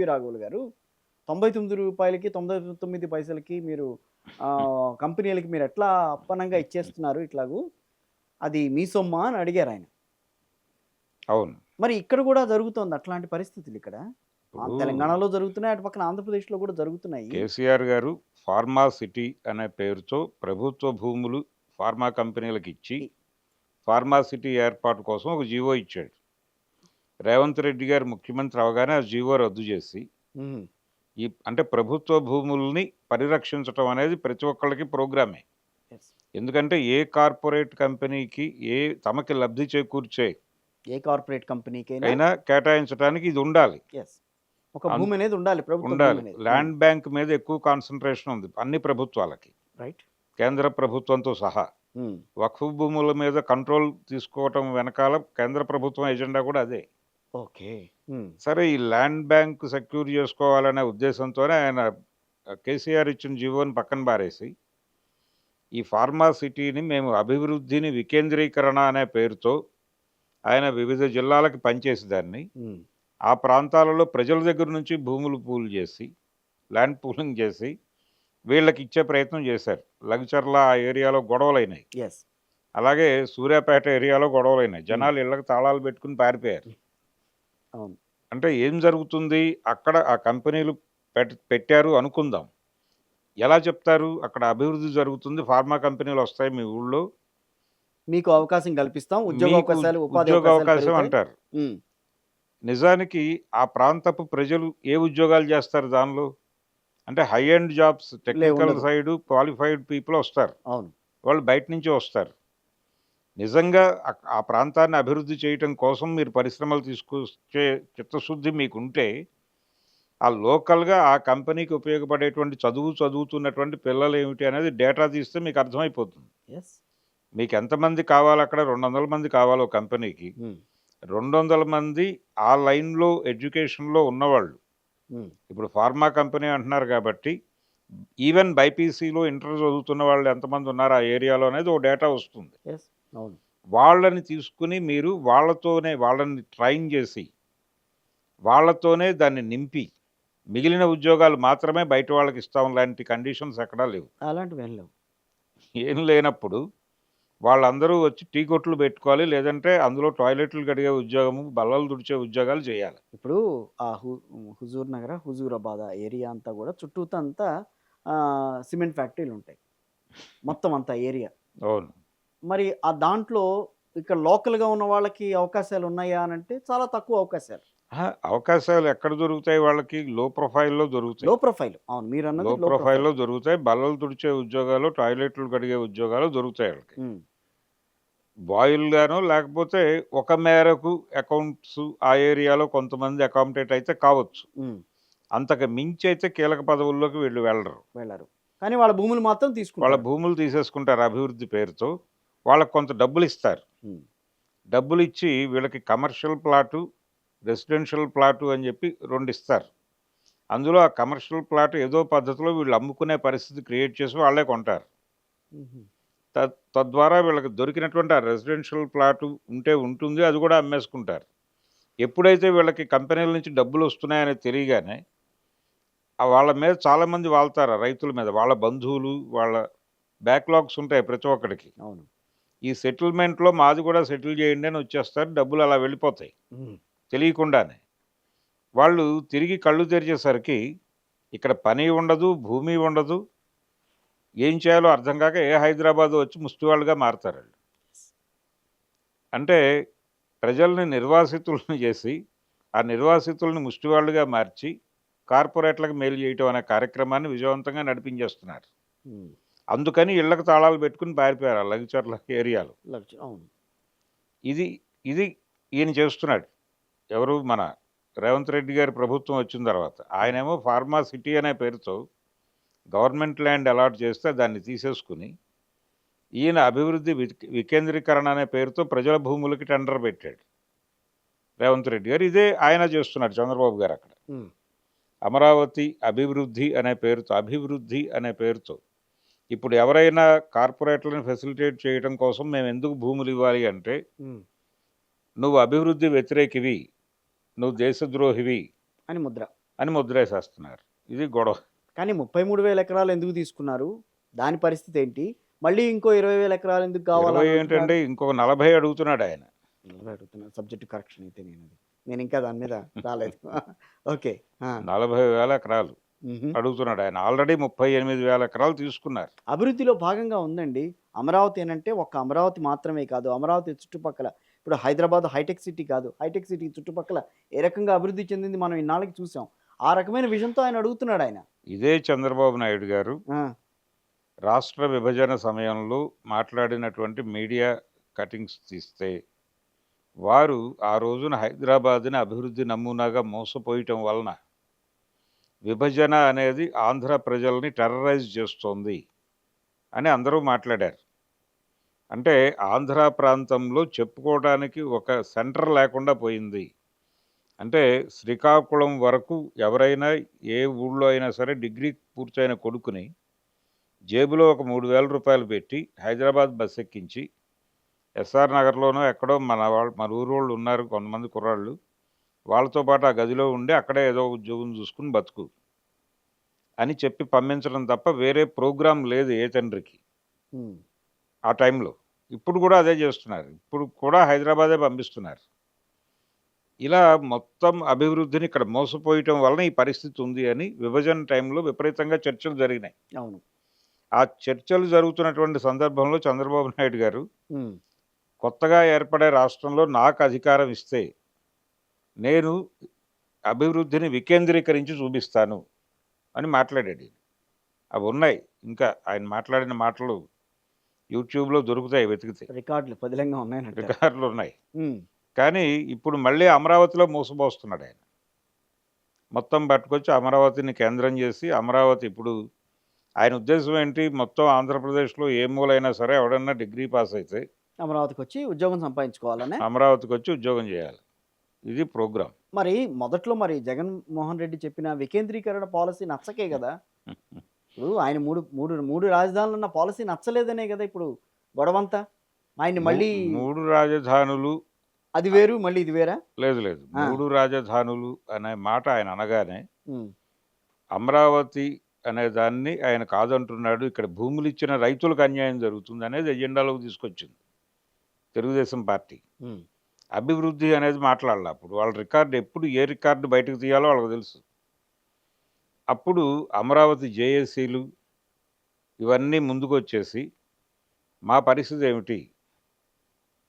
రాఘవులు గారు. రూ. 99కి 99 పైసలకి మీరు కంపెనీలకి మీరెట్లా అప్పనంగా ఇచ్చేస్తున్నారు ఇట్లాగు? అది మీ సొమ్మా అని అడిగారాయన. అవును. మరి ఇక్కడ గూడా జరుగుతోంది అట్లాంటి పరిస్థితులిక్కడ. ఇప్పుడు తెలంగాణలో జరుగుతున్నాయి. అటు పక్కన ఆంధ్రప్రదేశ్‌లో గూడా జరుగుతున్నాయి. కేసీఆర్ గారు ఫార్మా సిటీ అనే పేరుతో ప్రభుత్వ భూములు ఫార్మా కంపెనీలకిచ్చి, ఇ ఫార్మా సిటీ ఏర్పాటు కోసం ఒక జీవో ఇచ్చాడు. రేవంత్ రెడ్డి గారు ముఖ్యమంత్రి అవ్వగానే ఆ జీవో రద్దు చేసి, హ్మ్. అంటే ప్రభుత్వ భూముల్ని పరిరక్షించటం అనేది ప్రతి ఒక్కళ్ళకి ప్రోగ్రామే. యెస్. ఎందుకంటే ఏ కార్పొరేట్ కంపెనీకి తమకి లబ్ధి చేకూర్చే ఏ కార్పొరేట్ కంపెనీకైనా కేటాయించడానికి ఇది ఉండాలి. యెస్. ఒక భూమనేది ఉండాలి. ప్రభుత్వ ఉండాలి. భూమనేది. ల్యాండ్ బ్యాంక్ మీద ఎక్కువ కాన్సంట్రేషన్ ఉంది అన్ని ప్రభుత్వాలకి. రైట్. కేంద్ర ప్రభుత్వంతో సహా. హ్మ్. వక్ఫ్ భూముల మీద కంట్రోల్ తీసుకోవటం వెనకాల కేంద్ర ప్రభుత్వం ఎజెండా కూడా అదే. ఓకే. హ్మ్. సరే ఈ ల్యాండ్ బ్యాంక్ సెక్యూర్ చేసుకోవాలనే ఉద్దేశంతోనే ఆయన కేసీఆర్ ఇచ్చిన జీవోని పక్కన పారేసి, ఈ ఫార్మా సిటీని మేము అభివృద్ధిని వికేంద్రీకరణ అనే పేరుతో ఆయన వివిధ జిల్లాలకు పంచేసి దాన్ని, హ్మ్. ఆ ప్రాంతాలలో ప్రజల దగ్గర నుంచి భూములు పూల్ చేసి, ల్యాండ్ పూలింగ్ చేసి వీళ్ళకి ఇచ్చే ప్రయత్నం చేశారు. లగచర్ల ఆ ఏరియాలో గొడవలైనాయి. యెస్. అలాగే సూర్యాపేట ఏరియాలో గొడవలైనాయి. హ్మ్. జనాలు ఇళ్ళకి తాళాలు పెట్టుకుని పారిపోయారు. అవును. అంటే ఏం జరుగుతుంది? అక్కడ ఆ కంపెనీలు పెట్టారు అనుకుందాం. ఎలా చెప్తారు? అక్కడ అభివృద్ధి జరుగుతుంది. ఫార్మా కంపెనీలొస్తాయి మీ ఊళ్ళో. మీకు అవకాశం కల్పిస్తాం. మీకు ఉద్యోగావకాశాలు, ఉపాధి ఉద్యోగ అవకాశాలు అవకాశం పెరుగుతాయి. అంటారు. హ్మ్. నిజానికి ఆ ప్రాంతపు ప్రజలు ఏ ఉద్యోగాలు చేస్తారు దానిలో? అంటే హై ఎండ్ జాబ్స్, టెక్నికల్ ఉండదు. సైడు క్వాలిఫైడ్ పీపుల్ వస్తారు. అవును. వాళ్ళు బయట నుంచే వస్తారు. నిజంగా ఆ ప్రాంతాన్ని అభివృద్ధి చేయటం కోసం మీరు పరిశ్రమలు తీసుకొచ్చే చిత్తశుద్ధి మీకుంటే, ఆ లోకల్‌గా ఆ కంపెనీకి ఉపయోగపడేటువంటి చదువుతున్నటువంటి పిల్లలేమిటి అనేది డేటా తీస్తే మీకు అర్థమైపోతుంది. యెస్. మీకెంతమంది కావాలక్కడ? 200 మంది కావాలి ఓ కంపెనీకి. హ్మ్. 200 మంది ఆ లైన్‌లో ఎడ్యుకేషన్‌లో ఉన్నవాళ్ళు. హ్మ్. ఇప్పుడు ఫార్మా కంపెనీ అంటున్నారు కాబట్టి, ఈవెన్ బైపీసీలో ఇంటర్ చదువుతున్న వాళ్ళు ఎంతమంది ఉన్నారు ఆ ఏరియాలో అనేది ఓ డేటా వస్తుంది. యెస్. అవును. వాళ్ళని తీసుకొని మీరు వాళ్ళని ట్రైన్ చేసి, వాళ్ళతోనే దాన్ని నింపి, మిగిలిన ఉద్యోగాలు మాత్రమే బయట వాళ్ళకి ఇస్తాం లాంటి కండిషన్స్ ఎక్కడా లేవు. అలాంటివేం లేవు. ఏం లేనప్పుడు వాళ్ళందరూ వచ్చి టీ కొట్లు పెట్టుకోవాలి. లేదంటే అందులో టాయిలెట్లు కడిగే ఉద్యోగము, బల్లలు తుడిచే ఉద్యోగాలు చేయాలి. ఇప్పుడు ఆ హుజూర్ నగర, హుజూరాబాద్ ఆ ఏరియా అంతా గూడా చుట్టూతా అంతా సిమెంట్ ఫ్యాక్టరీలుంటాయి. మొత్తం అంతా ఏరియా. అవును. మరి ఆ దాంట్లో ఇక్కడ లోకల్‌గా ఉన్న వాళ్ళకి అవకాశాలున్నాయా అనంటే చాలా తక్కువ అవకాశాలు. అహా! అవకాశాలు ఎక్కడ దొరుకుతాయి వాళ్ళకి? లో ప్రొఫైల్‌లో లో దొరుకుతాయి. ప్రొఫైల్. అవును. లో మీరన్నది లో ప్రొఫైల్. ప్రొఫైల్‌లో దొరుకుతాయి. బల్లలు తుడిచే ఉద్యోగాలు, టాయిలెట్లు కడిగే ఉద్యోగాలు దొరుకుతాయి ఆళ్ళకి. హ్మ్. బాయ్‌లుగానో లేకపోతే ఒక మేరకు అకౌంట్స్ ఆ ఏరియాలో కొంతమంది అకామిడేట్ అయితే కావచ్చు. హ్మ్. అంతకు మించయితే కీలక పదవుల్లోకి వీళ్ళు వెళ్ళరు. వెళ్లరు. కానీ వాళ్ళ భూములు మాత్రం వాళ్ళ తీసుకుంటారు. భూములు తీసేసుకుంటారు అభివృద్ధి పేరుతో. వాళ్ళకి కొంత డబ్బులిస్తారు. హ్మ్. డబ్బులిచ్చి వీళ్ళకి కమర్షియల్ ప్లాటు, రెసిడెన్షియల్ ప్లాటు అని చెప్పి 2 ఇస్తారు. అందులో ఆ కమర్షియల్ ప్లాట్ ఏదో పద్ధతిలో వీళ్ళు అమ్ముకునే పరిస్థితి క్రియేట్ చేసి వాళ్ళే కొంటారు. హుహు. తద్వారా వీళ్ళకి దొరికినటువంటి ఆ రెసిడెన్షియల్ ప్లాటు ఉంటే ఉంటుంది. అది కూడా అమ్మేసుకుంటారు. ఎప్పుడైతే వీళ్ళకి కంపెనీల నుంచి డబ్బులొస్తున్నాయని తెలియగానే వాళ్ళ మీద చాలామంది వాళ్తారు ఆ రైతుల మీద. వాళ్ళ బంధువులు, వాళ్ళ బ్యాక్‌లాగ్స్ ఉంటాయి ప్రతి ఒక్కడికి. అవును. ఈ సెటిల్‌మెంట్‌లో మాది కూడా సెటిల్ చేయండి అని వచ్చేస్తారు. డబ్బులు అలా వెళ్ళిపోతాయి హ్మ్. తెలియకుండానే. వాళ్ళు తిరిగి కళ్ళు తెరిచేసరికి ఇక్కడ పని ఉండదు, భూమి ఉండదు. ఏం చేయాలో అర్థం కాక హైదరాబాద్ వచ్చి ముష్టివాళ్ళుగా మారతారాళ్ళు. అంటే ప్రజల్ని నిర్వాసితులను చేసి, ఆ నిర్వాసితులను ముష్టివాళ్ళుగా మార్చి, కార్పొరేట్‌లకు మేలు చేయటం అనే కార్యక్రమాన్ని విజయవంతంగా నడిపించేస్తున్నారు. హ్మ్. అందుకని ఇళ్ళకి తాళాలు పెట్టుకుని పారిపోయారు ఆ లగచర్ల ఏరియాలో. అవును. ఇది ఇది ఈయన చేస్తున్నాడు. ఎవరు? మన రేవంత్ రెడ్డి గారి ప్రభుత్వం వచ్చిన తర్వాత. ఆయనేమో ఫార్మా సిటీ అనే పేరుతో గవర్నమెంట్ ల్యాండ్ అలాట్ చేస్తే దాన్ని తీసేసుకుని, ఈయన అభివృద్ధి వికేంద్రీకరణ అనే పేరుతో ప్రజల భూములకి టెండర్ పెట్టాడు రేవంత్ రెడ్డి గారు. ఇదే ఆయన చేస్తున్నాడు చంద్రబాబు గారు అక్కడ. హ్మ్. అమరావతి అభివృద్ధి అనే పేరుతో ఇప్పుడు ఎవరైనా కార్పొరేట్లను ఫెసిలిటేట్ చేయడం కోసం మేము ఎందుకు భూములు ఇవ్వాలి అంటే, హ్మ్. నువ్వు అభివృద్ధి వ్యతిరేకివి, నువ్వు దేశద్రోహివి అని ముద్ర. అని ముద్రేసేస్తున్నారు. ఇది గొడవ. కానీ 33,000 ఎకరాలు ఎందుకు తీసుకున్నారు? దాని పరిస్థితి ఏంటి? మళ్ళీ ఇంకో 20,000 ఎకరాలు ఎందుకు 20 కావాలని ఏంటంటే అంటున్నారు? ఇంకొక 40 అడుగుతున్నాడు ఆయన. నిజమే అడుగుతున్నా. సబ్జెక్ట్ కరెక్షన్ అయితే నేనది. నేను ఇంకా దాని మీద రాలేదు. ఓకే. ఆ! 40,000 ఎకరాలు హుహు. అడుగుతున్నాడు ఆయన. ఆల్రెడీ 38,000 ఎకరాలు తీసుకున్నారు. అభివృద్ధిలో భాగంగా ఉందండి. అమరావతి అనంటే ఒక్క అమరావతి మాత్రమే కాదు. అమరావతి చుట్టుపక్కల ఇప్పుడు హైదరాబాద్ హైటెక్ సిటీ కాదు. హైటెక్ సిటీ చుట్టుపక్కల ఏ రకంగా అభివృద్ధి చెందింది మనం ఇన్నాళ్ళకి చూసాం. ఆ రకమైన విజన్‌తో ఆయన అడుగుతున్నాడాయన. ఇదే చంద్రబాబు నాయుడు గారు ఆ! రాష్ట్ర విభజన సమయంలో మాట్లాడినటువంటి మీడియా కటింగ్స్ తీస్తే, వారు ఆ రోజున హైదరాబాద్‌ని అభివృద్ధి నమూనాగా మోసపోయటం వలన విభజన అనేది ఆంధ్ర ప్రజల్ని టెర్రరైజ్ చేస్తోంది అని అందరూ మాట్లాడారు. అంటే ఆంధ్ర ప్రాంతంలో చెప్పుకోవడానికి ఒక సెంటర్ లేకుండా పోయింది. అంటే శ్రీకాకుళం వరకు ఎవరైనా ఏ ఊళ్ళో అయినా సరే డిగ్రీ పూర్తయిన కొడుకుని జేబులో ఒక రూ. 3,000 పెట్టి హైదరాబాద్ బస్ ఎక్కించి ఎస్ఆర్ నగర్‌లోనో ఎక్కడో మన ఊరోళ్ళు ఉన్నారు కొంతమంది కుర్రాళ్ళు. వాళ్ళతో పాటు ఆ గదిలో ఉండి అక్కడే ఏదో ఉద్యోగం చూసుకొని బతుకు అని చెప్పి పంపించడం తప్ప వేరే ప్రోగ్రామ్ లేదు ఏ తండ్రికి హ్మ్. ఆ టైంలో. ఇప్పుడు కూడా అదే చేస్తున్నారు. ఇప్పుడు కూడా హైదరాబాదే పంపిస్తున్నారు. ఇలా మొత్తం అభివృద్ధిని ఇక్కడ మోసపోయటం వలన ఈ పరిస్థితి ఉంది అని విభజన టైంలో విపరీతంగా చర్చలు జరిగినాయి. అవును. ఆ చర్చలు జరుగుతున్నటువంటి సందర్భంలో చంద్రబాబు నాయుడు గారు హ్మ్. కొత్తగా ఏర్పడే రాష్ట్రంలో నాకు అధికారం ఇస్తే నేను అభివృద్ధిని వికేంద్రీకరించి చూపిస్తాను అని మాట్లాడాడు ఈయన. అవి ఉన్నాయి. ఇంకా ఆయన మాట్లాడిన మాటలు యూట్యూబ్‌లో దొరుకుతాయి వెతికితే. రికార్డులు పదిలంగా ఉన్నాయనంటారు. రికార్డులు ఉన్నాయి. హ్మ్. కానీ ఇప్పుడు మళ్ళీ అమరావతిలో మోసపోస్తున్నాడు ఆయన. మొత్తం పట్టుకొచ్చి అమరావతిని కేంద్రం చేసి అమరావతి ఇప్పుడు ఆయన ఉద్దేశం ఏంటి? మొత్తం ఆంధ్రప్రదేశ్‌లో ఏ మూలైనా సరే ఎవడన్నా డిగ్రీ పాస్ అయితే అమరావతికొచ్చి ఉద్యోగం సంపాదించుకోవాలనే? అమరావతికొచ్చి ఉద్యోగం చేయాలి. ఇది ప్రోగ్రామ్. మరి మొదట్లో మరి జగన్‌మోహన్ రెడ్డి చెప్పిన వికేంద్రీకరణ పాలసీ నచ్చకే గదా! ఇప్పుడు ఆయన 3 రాజధానులున్న పాలసీ నచ్చలేదనే గదా! ఇప్పుడు గొడవంతా. ఆయన్ని మళ్ళీ 3 రాజధానులు అది వేరు, మళ్ళీ ఇది వేరా? లేదు లేదు. ఆ! 3 రాజధానులు అనే మాట ఆయన అనగానే హ్మ్. అమరావతి అనే దాన్ని ఆయన కాదంటున్నాడు. ఇక్కడ భూములిచ్చిన రైతులకు అన్యాయం జరుగుతుందనేది ఎజెండాలోకి తీసుకొచ్చింది తెలుగుదేశం పార్టీ. హ్మ్. అభివృద్ధి అనేది మాట్లాడలా. అప్పుడు వాళ్ళ రికార్డ్ ఎప్పుడు ఏ రికార్డు బయటకు తీయాలో వాళ్ళకి తెలుసు. అప్పుడు అమరావతి జేఏసీలు ఇవన్నీ ముందుకొచ్చేసి మా పరిస్థితి ఏమిటి?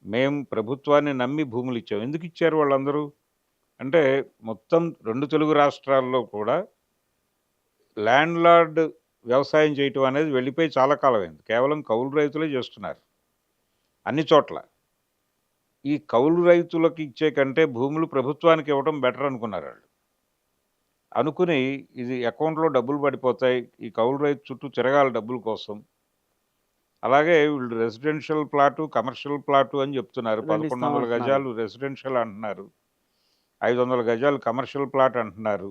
మేము ప్రభుత్వాన్ని నమ్మి భూములిచ్చాం. ఎందుకు ఇచ్చారు వాళ్ళందరూ? అంటే మొత్తం 2 తెలుగు రాష్ట్రాల్లో కూడా ల్యాండ్‌లార్డ్ వ్యవసాయం చేయటం అనేది వెళ్ళిపోయి చాలా కాలమైంది. కేవలం కౌలు రైతులే చేస్తున్నారు అన్ని చోట్ల. ఈ కౌలు రైతులకు ఇచ్చే కంటే భూములు ప్రభుత్వానికి ఇవ్వడం బెటర్ అనుకున్నారాళ్ళు. అనుకుని ఇది అకౌంట్‌లో డబ్బులు పడిపోతాయి. ఈ కౌలు రైతు చుట్టూ తిరగాలి డబ్బుల కోసం. అలాగే వీళ్ళు రెసిడెన్షియల్ ప్లాటు, కమర్షియల్ ప్లాటు అని చెప్తున్నారు. రెండిస్తాం 1100 అంటున్నారు. గజాలు రెసిడెన్షియల్ అంటున్నారు. 500 గజాలు కమర్షియల్ ప్లాట్ అంటున్నారు.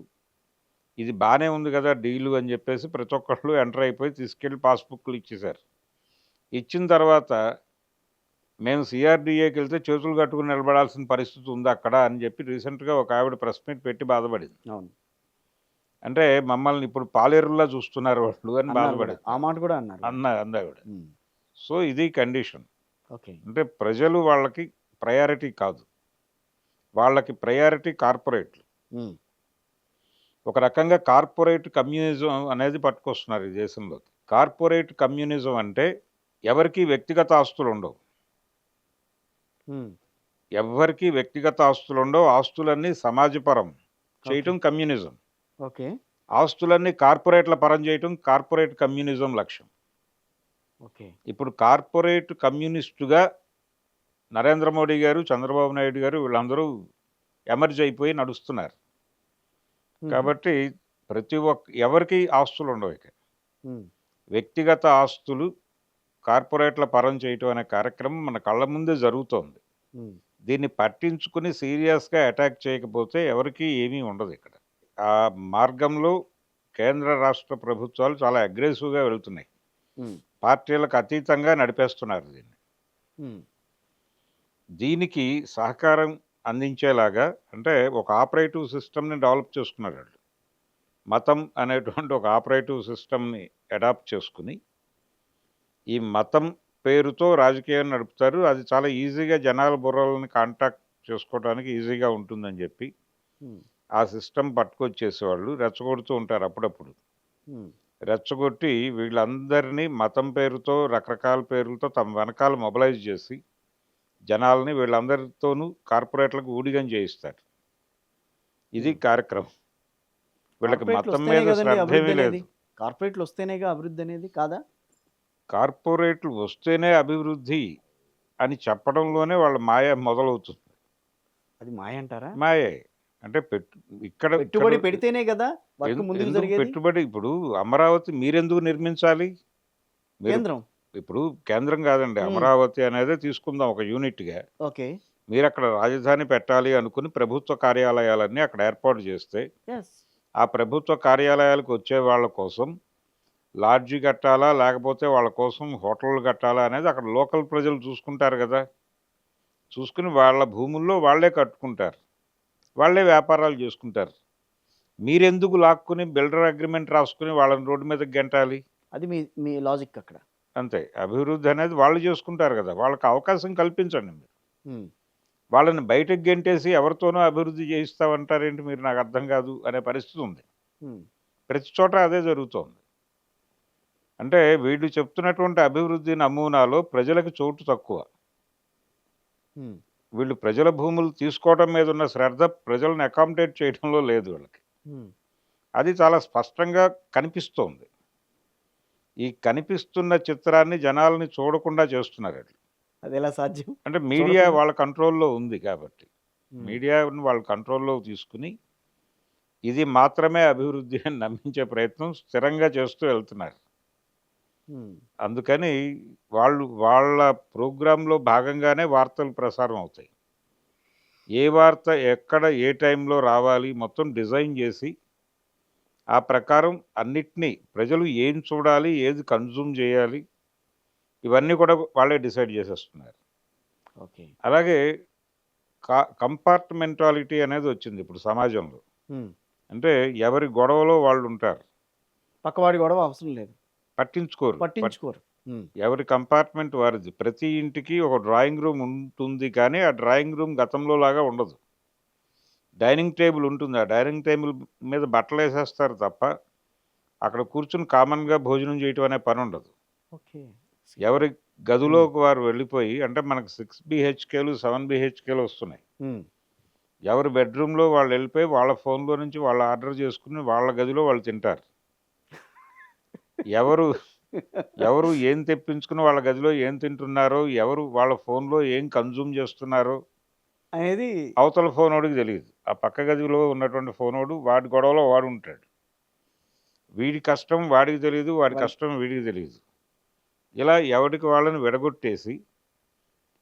ఇది బానే ఉంది కదా డీలు అని చెప్పేసి ప్రతి ఒక్కళ్ళు ఎంటర్ అయిపోయి తీసుకెళ్ళి పాస్‌బుక్‌లు ఇచ్చేశారు. ఇచ్చిన తర్వాత మేము సీఆర్‌డీఏకెళ్తే చేతులు కట్టుకొని నిలబడాల్సిన పరిస్థితి ఉంది అక్కడ అని చెప్పి రీసెంట్‌గా ఒక ఆవిడ ప్రెస్ మీట్ పెట్టి బాధపడింది. అవును. అంటే మమ్మల్ని ఇప్పుడు పాలేరుల్లా చూస్తున్నారు వాళ్ళు అని అన్నారు గూడా. బాధపడింది. ఆ మాట కూడా అన్నారు. అందావిడ. హ్మ్. సో ఇది కండిషన్. ఓకే. అంటే ప్రజలు వాళ్ళకి ప్రయారిటీ కాదు. వాళ్ళకి ప్రయారిటీ కార్పొరేట్లు. హ్మ్. ఒక రకంగా కార్పొరేట్ కమ్యూనిజం అనేది పట్టుకొస్తున్నారు ఈ దేశంలోకి. కార్పొరేట్ కమ్యూనిజం అంటే ఎవరికీ వ్యక్తిగత ఆస్తులుండవు. హ్మ్. ఎవ్వరికీ వ్యక్తిగత ఆస్తులుండవు. ఆస్తులన్నీ సమాజపరం ఓకే. చేయటం కమ్యూనిజం. ఓకే. ఆస్తులన్నీ కార్పొరేట్ల పరం చేయటం కార్పొరేట్ కమ్యూనిజం లక్ష్యం. ఓకే. ఇప్పుడు కార్పొరేట్ కమ్యూనిస్టుగా నరేంద్ర మోడీ గారు, చంద్రబాబు నాయుడు గారు వీళ్ళందరూ ఎమర్జ్ అయిపోయి నడుస్తున్నారు. హుహు. కాబట్టి ప్రతి ఎవరికీ ఆస్తులుండవు ఇక. హ్మ్. వ్యక్తిగత ఆస్తులు కార్పొరేట్ల పరం చేయటం అనే కార్యక్రమం మన కళ్ళ ముందే జరుగుతోంది. హ్మ్. దీన్ని పట్టించుకుని సీరియస్‌గా అటాక్ చేయకపోతే ఎవరికీ ఏమీ ఉండదు ఇక్కడ. ఆ మార్గంలో కేంద్ర, రాష్ట్ర ప్రభుత్వాలు చాలా అగ్రెసివ్‌గా వెళ్తున్నాయి. హ్మ్. పార్టీలకు అతీతంగా నడిపేస్తున్నారు దీన్ని. హ్మ్. దీనికి సహకారం అందించేలాగా అంటే ఒక ఆపరేటివ్ సిస్టమ్‌ని డెవలప్ చేసుకున్నారు వాళ్ళు. మతం అనేటువంటి ఒక ఆపరేటివ్ సిస్టమ్ని అడాప్ట్ చేసుకుని ఈ మతం పేరుతో రాజకీయాన్ని నడుపుతారు. అది చాలా ఈజీగా జనాల బుర్రలని కాంటాక్ట్ చేసుకోవడానికి ఈజీగా ఉంటుందని చెప్పి ఉమ్, ఆ సిస్టమ్ పట్టుకొచ్చేసేవాళ్ళు. రెచ్చగొడుతూ ఉంటారు అప్పుడప్పుడు. ఉమ్, రెచ్చగొట్టి వీళ్ళందరినీ మతం పేరుతో రకరకాల పేర్లతో తమ వెనకాల మొబలైజ్ చేసి జనాల్ని వీళ్ళందరితోనూ కార్పొరేట్లకు ఊడిగం చేయిస్తారు. ఇది ఉమ్. కార్యక్రమం. వీళ్ళకి కార్పొరేట్లు మతం వస్తేనే మీద కదండి శ్రద్ధ అభివృద్ధి ఏమీ అనేది. లేదు. కార్పొరేట్లు వస్తేనేగా అభివృద్ధి అనేది, కాదా? కార్పొరేట్లు వస్తేనే అభివృద్ధి అని చెప్పడంలోనే వాళ్ళ మాయ మొదలవుతుంది. అది మాయ అంటారా? మాయే. అంటే ఇక్కడ ఇక్కడ పెట్టుబడి పెడితేనే కదా వర్క్ ముందుకు ఎందుకు జరిగేది. పెట్టుబడి ఇప్పుడు అమరావతి మీరెందుకు నిర్మించాలి? మీరు కేంద్రం. ఇప్పుడు కేంద్రం కాదండి, ఉమ్, అమరావతి అనేదే తీసుకుందాం ఒక యూనిట్గా. ఓకే. మీరు అక్కడ రాజధాని పెట్టాలి అనుకుని ప్రభుత్వ కార్యాలయాలన్నీ అక్కడ ఏర్పాటు చేస్తే ఎస్. ఆ ప్రభుత్వ కార్యాలయాలకు వచ్చే వాళ్ళ కోసం లాడ్జి కట్టాలా, లేకపోతే వాళ్ళ కోసం హోటళ్ళు కట్టాలా అనేది అక్కడ లోకల్ ప్రజలు చూసుకుంటారు కదా. చూసుకుని వాళ్ళ భూముల్లో వాళ్ళే కట్టుకుంటారు, వాళ్ళే వ్యాపారాలు చేసుకుంటారు. మీరెందుకు లాక్కుని బిల్డర్ అగ్రిమెంట్ రాసుకుని వాళ్ళని రోడ్డు మీదకి గెంటాలి? అది మీ మీ లాజిక్ అక్కడ. అంతే. అభివృద్ధి అనేది వాళ్ళు చేసుకుంటారు కదా, వాళ్ళకి అవకాశం కల్పించండి మీరు. ఉమ్, వాళ్ళని బయటకు గెంటేసి ఎవరితోనో అభివృద్ధి చేయిస్తామంటారేంటి మీరు? నాకు అర్థం కాదు అనే పరిస్థితి ఉంది. ఉమ్, ప్రతి చోట అదే జరుగుతోంది. అంటే వీళ్ళు చెప్తున్నటువంటి అభివృద్ధి నమూనాలో ప్రజలకు చోటు తక్కువ. ఉమ్, వీళ్ళు ప్రజల భూములు తీసుకోవడం మీద ఉన్న శ్రద్ధ ప్రజలను అకామిడేట్ చేయడంలో లేదు వీళ్ళకి. ఉమ్. అది చాలా స్పష్టంగా కనిపిస్తోంది. ఈ కనిపిస్తున్న చిత్రాన్ని జనాల్ని చూడకుండా చేస్తున్నారు వీళ్ళు. అది ఎలా సాధ్యం? అంటే మీడియా చూడకుండా. వాళ్ళ కంట్రోల్లో ఉంది కాబట్టి ఉమ్, మీడియాని వాళ్ళ కంట్రోల్లో తీసుకుని ఇది మాత్రమే అభివృద్ధి అని నమ్మించే ప్రయత్నం స్థిరంగా చేస్తూ వెళ్తున్నారు. ఉమ్, అందుకని వాళ్ళ ప్రోగ్రాంలో భాగంగానే వార్తలు ప్రసారం అవుతాయి. ఏ వార్త ఎక్కడ ఏ టైంలో రావాలి మొత్తం డిజైన్ చేసి ఆ ప్రకారం అన్నిటినీ ప్రజలు ఏం చూడాలి, ఏది కన్జ్యూమ్ చేయాలి, ఇవన్నీ కూడా వాళ్ళే డిసైడ్ చేసేస్తున్నారు. ఓకే. అలాగే కంపార్ట్మెంటాలిటీ అనేది వచ్చింది ఇప్పుడు సమాజంలో. ఉమ్, అంటే ఎవరి గొడవలో వాళ్ళు ఉంటారు, పక్కవాడి గొడవ అవసరం లేదు, పట్టించుకోరు. పట్టించుకోరు. ఉమ్, ఎవరి కంపార్ట్మెంట్ వారిది. ప్రతి ఇంటికి ఒక డ్రాయింగ్ రూమ్ ఉంటుంది, కానీ ఆ డ్రాయింగ్ రూమ్ గతంలో లాగా ఉండదు. డైనింగ్ టేబుల్ ఉంటుంది, ఆ డైనింగ్ టేబుల్ మీద బట్టలు వేసేస్తారు తప్ప అక్కడ కూర్చుని కామన్గా భోజనం చేయటం అనే పని ఉండదు. ఓకే. ఎవరి గదిలోకి వారు వెళ్ళిపోయి, అంటే మనకు 6 BHKలు 7 BHKలు వస్తున్నాయి. ఉమ్, ఎవరి బెడ్రూమ్లో వాళ్ళు వెళ్ళిపోయి వాళ్ళ ఫోన్లో నుంచి వాళ్ళు ఆర్డర్ చేసుకుని వాళ్ళ గదిలో వాళ్ళు తింటారు. ఎవరు ఎవరు ఏం తెప్పించుకుని వాళ్ళ గదిలో ఏం తింటున్నారో, ఎవరు వాళ్ళ ఫోన్లో ఏం కన్జ్యూమ్ చేస్తున్నారో అనేది. అవతల ఫోనోడికి తెలియదు. ఆ పక్క గదిలో ఉన్నటువంటి ఫోనోడు వాడి గొడవలో వాడు ఉంటాడు. వీడి కష్టం వాడికి తెలియదు, వాడి కష్టం వీడికి తెలియదు. ఇలా ఎవరికి వాళ్ళని విడగొట్టేసి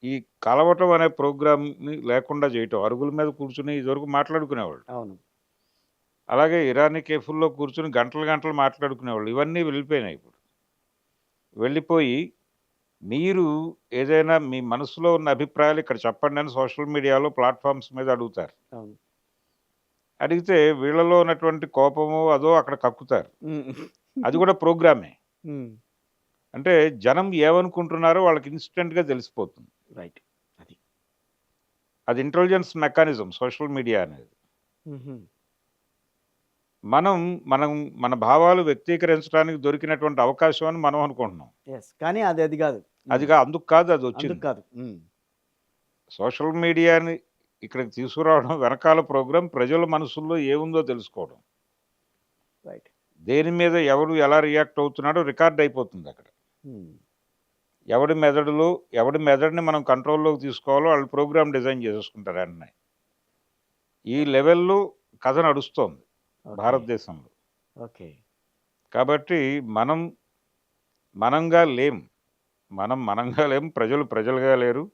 ఈ కలవటం అనే ప్రోగ్రామ్ని లేకుండా చేయటం. అరుగుల మీద కూర్చుని ఇదివరకు మాట్లాడుకునేవాళ్ళు. అవును. అలాగే ఇరానీ కేఫుల్లో కూర్చుని గంటలు గంటలు మాట్లాడుకునేవాళ్ళు. ఇవన్నీ వెళ్ళిపోయినాయి ఇప్పుడు. వెళ్ళిపోయి మీరు ఏదైనా మీ మనసులో ఉన్న అభిప్రాయాలు ఇక్కడ చెప్పండి అని సోషల్ మీడియాలో ప్లాట్ఫామ్స్ మీద అడుగుతారు. అవును. అడిగితే వీళ్ళలో ఉన్నటువంటి కోపమో అదో అక్కడ కక్కుతారు. ఉమ్, అది కూడా ప్రోగ్రామే. ఉమ్, అంటే జనం ఏమనుకుంటున్నారో వాళ్ళకి ఇన్స్టెంట్గా తెలిసిపోతుంది. రైట్. అది. అది ఇంటెలిజెన్స్ మెకానిజం సోషల్ మీడియా అనేది. ఉహుం. మనం మనం మన భావాలు వ్యక్తీకరించడానికి దొరికినటువంటి అవకాశం అని మనం అనుకుంటున్నాం. ఎస్. కానీ అది అది కాదు. అందుకు కాదు అది అందుకు వచ్చింది. కాదు. ఉమ్, సోషల్ మీడియాని ఇక్కడికి తీసుకురావడం వెనకాల ప్రోగ్రాం ప్రజల మనసుల్లో ఏముందో తెలుసుకోవడం. రైట్. దేని మీద ఎవరు ఎలా రియాక్ట్ అవుతున్నాడో రికార్డ్ అయిపోతుంది అక్కడ. ఉమ్, ఎవడి మెదడుని మనం కంట్రోల్లోకి తీసుకోవాలో వాళ్ళు ప్రోగ్రామ్ డిజైన్ చేసేసుకుంటారు వెంటనే. ఈ లెవెల్లో కథ నడుస్తోంది ఓకే. భారతదేశంలో. ఓకే. కాబట్టి మనంగా లేం, ప్రజలు ప్రజలుగా లేరు,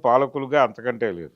పాలకులుగా అంతకంటే లేరు.